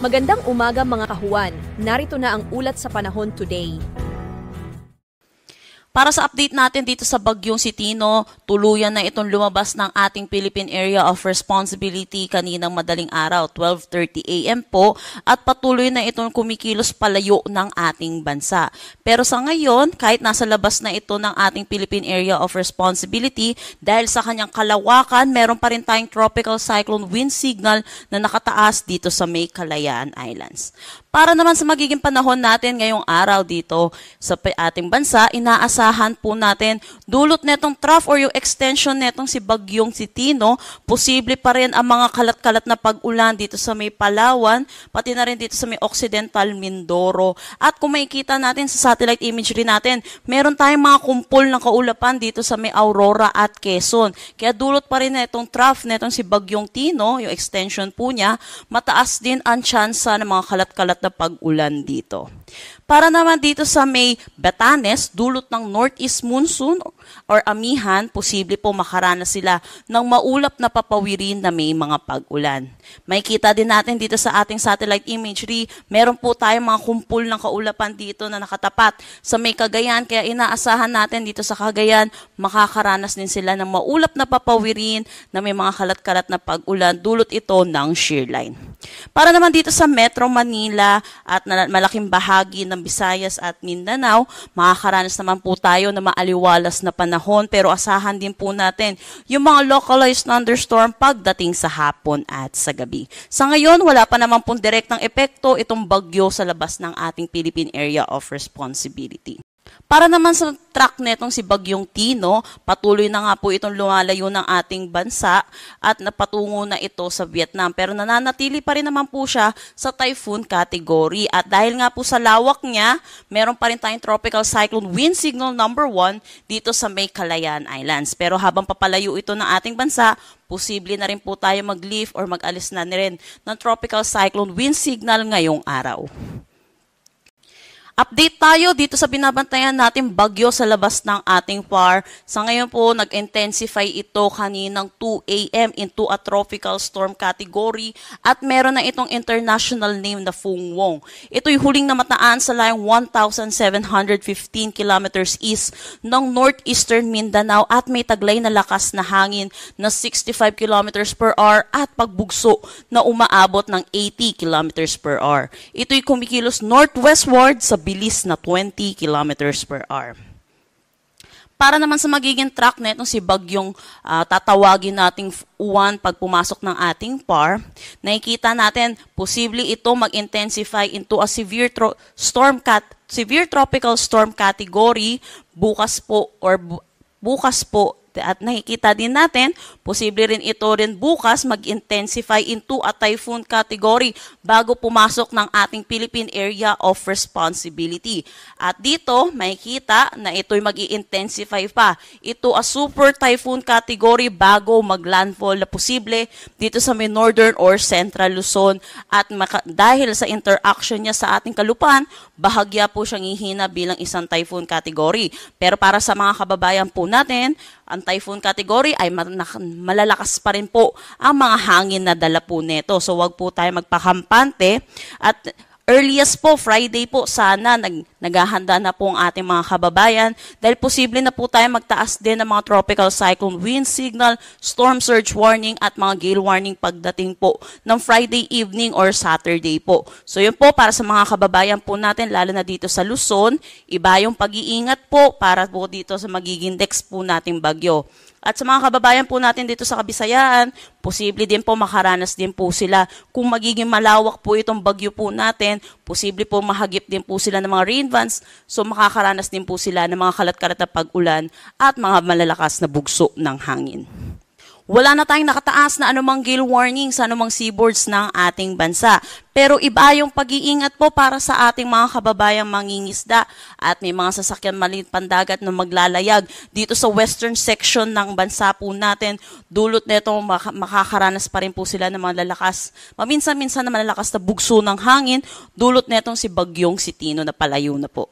Magandang umaga mga kahuwan. Narito na ang ulat sa panahon today. Para sa update natin dito sa Bagyong Sitino, tuluyan na itong lumabas ng ating Philippine Area of Responsibility kaninang madaling araw, 12:30 AM po, at patuloy na itong kumikilos palayo ng ating bansa. Pero sa ngayon, kahit nasa labas na ito ng ating Philippine Area of Responsibility, dahil sa kanyang kalawakan, meron pa rin tayong tropical cyclone wind signal na nakataas dito sa May Kalayaan Islands. Para naman sa magiging panahon natin ngayong araw dito sa ating bansa, inaasahan po natin dulot netong trough or yung extension netong si Bagyong Sitino, posible pa rin ang mga kalat-kalat na pag-ulan dito sa may Palawan, pati na rin dito sa may Occidental Mindoro. At kung makikita natin sa satellite imagery natin, meron tayong mga kumpol ng kaulapan dito sa may Aurora at Quezon. Kaya dulot pa rin netong trough netong si Bagyong Tino, yung extension po niya, mataas din ang tsansa ng mga kalat-kalat na pag-ulan dito. Para naman dito sa may Batanes, dulot ng northeast monsoon or amihan, posible po makaranas sila ng maulap na papawirin na may mga pag-ulan. May kita din natin dito sa ating satellite imagery, meron po tayong mga kumpul ng kaulapan dito na nakatapat sa may Cagayan, kaya inaasahan natin dito sa Cagayan, makakaranas din sila ng maulap na papawirin na may mga kalat-kalat na pag-ulan, dulot ito ng shear line. Para naman dito sa Metro Manila at malaking bahagi ng Visayas at Mindanao, makakaranas naman po tayo na maaliwalas na panahon, pero asahan din po natin yung mga localized thunderstorm pagdating sa hapon at sa gabi. Sa ngayon, wala pa naman pong direktang epekto itong bagyo sa labas ng ating Philippine Area of Responsibility. Para naman sa track netong si Bagyong Tino, patuloy na nga po itong lumalayo ng ating bansa at napatungo na ito sa Vietnam. Pero nananatili pa rin naman po siya sa typhoon category. At dahil nga po sa lawak niya, meron pa rin tayong tropical cyclone wind signal number 1 dito sa may Kalayaan Islands. Pero habang papalayo ito ng ating bansa, posible na rin po tayo mag-lift or mag-alis na rin ng tropical cyclone wind signal ngayong araw. Update tayo dito sa binabantayan natin bagyo sa labas ng ating PAR. Sa ngayon po, nag-intensify ito kaninang 2 AM into a tropical storm category at meron na itong international name na Phuong Nguyen. Ito'y huling namataan sa layong 1,715 kilometers east ng northeastern Mindanao at may taglay na lakas na hangin na 65 kilometers per hour at pagbugso na umaabot ng 80 kilometers per hour. Ito'y kumikilos northwestward sa bilis na 20 kilometers per hour. Para naman sa magiging track netong si Bagyong tatawagin nating uwan pag pumasok ng ating PAR, nakikita natin posible ito mag-intensify into a severe tropical storm category bukas po at nakikita din natin, posible rin ito rin bukas mag-intensify into a typhoon category bago pumasok ng ating Philippine Area of Responsibility. At dito, makikita na ito'y mag-i-intensify pa. Ito a super typhoon category bago mag-landfall na posible dito sa may northern or central Luzon. At dahil sa interaction niya sa ating kalupaan, bahagya po siyang ihina bilang isang typhoon category. Pero para sa mga kababayan po natin, ang typhoon category ay malalakas pa rin po ang mga hangin na dala po nito. So wag po tayo magpakampante at earliest po, Friday po, sana naghahanda na po ang ating mga kababayan dahil posible na po tayo magtaas din ng mga tropical cyclone wind signal, storm surge warning at mga gale warning pagdating po ng Friday evening or Saturday po. So yun po para sa mga kababayan po natin, lalo na dito sa Luzon, iba yung pag-iingat po para po dito sa magiging next po nating bagyo. At sa mga kababayan po natin dito sa Kabisayaan, posible din po makaranas din po sila. Kung magiging malawak po itong bagyo po natin, posible po mahagip din po sila ng mga rain vans. So makakaranas din po sila ng mga kalat-kalat na pag-ulan at mga malalakas na bugso ng hangin. Wala na tayong nakataas na anumang gale warning sa anumang seaboards ng ating bansa. Pero iba yung pag-iingat po para sa ating mga kababayang mangingisda at may mga sasakyan maliit pandagat na maglalayag dito sa western section ng bansa po natin. Dulot nito makakaranas pa rin po sila ng mga lalakas, paminsan-minsan na malalakas na bugso ng hangin. Dulot netong si Bagyong Sitino na palayo na po.